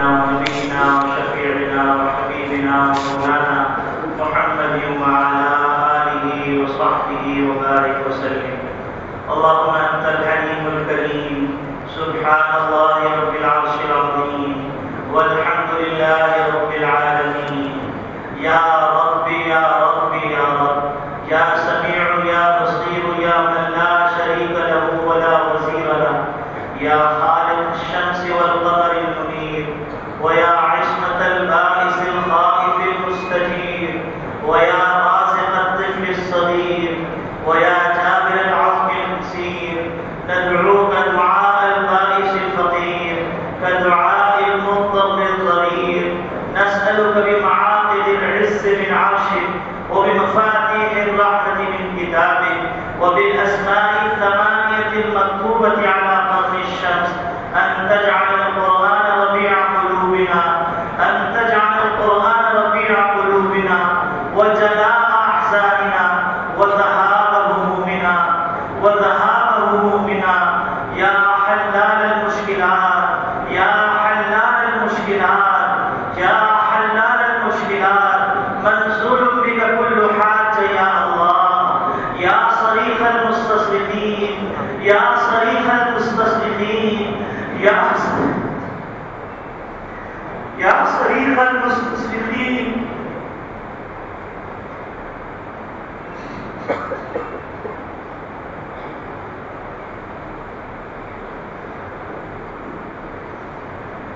سيدنا ونبينا وشفيعنا وحبيبنا ومولانا محمد وعلى آله وصحبه وبارك وسلم. اللهم أنت الحليم الكريم، سبحان الله رب العرش العظيم، والحمد لله رب العالمين. يا رب يا رب يا رب، يا سميع يا بصير، يا من لا شريك له ولا وزير له، يا خالق الشمس والقمر المنير، ويا عصمة البائس الخائف المستجير، ويا رازق الطفل الصغير، ويا جابر العظم الكسير، ندعوك دعاء البائس الفقير كدعاء المضطر الضرير. نسألك بمعاقد العز من عرشك، وبمفاتيح الرحمة من كتابك، وبالأسماء الثمانية المكتوبة على قرن الشمس، أن تجعل القرآن ربيع قلوبنا، أن تجعل القرآن ربيع قلوبنا وجلاء أحزاننا وذهاب همومنا يا حلال المشكلات، يا حلال المشكلات، يا حلال المشكلات. منزول بك كل حاجة يا الله، يا صريخ المستصرخين، يا صريخ المستصرخين، يا صريخ المستصرخين.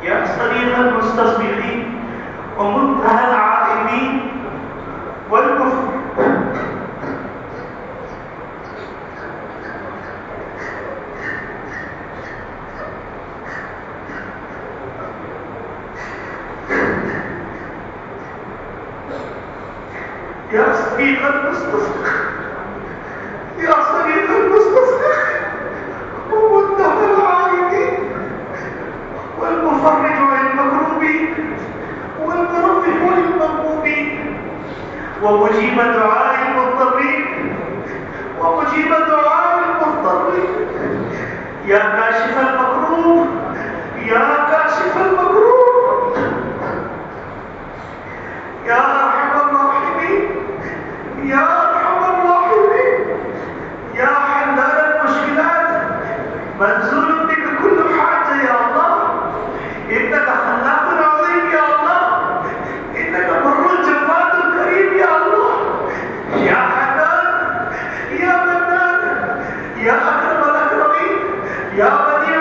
يا صريخ المستصرخين ومنتهى العائبين والكفر. يا صريخ المستصرخ، يا صريخ المستصرخ ومنتهى العائبين والمفرج للمكروبين والمرفق للمغمومين، ومجيب دعاء المضطرين، ومجيب دعاء المضطرين. يا كاشف المكروب، يا كاشف المكروب، يا ارحم الراحمين، يا ارحم الراحمين، يا حلال المشكلات. منزول بك كل حاجة يا الله، إنك خلاق عظيم يا الله، إنك بر جواد كريم يا الله، يا حنان، يا منان، يا أكرم الأكرمين، يا بديع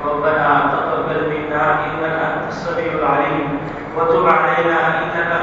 ربنا تقبل منا إنك أنت السميع العليم وتب علينا إنك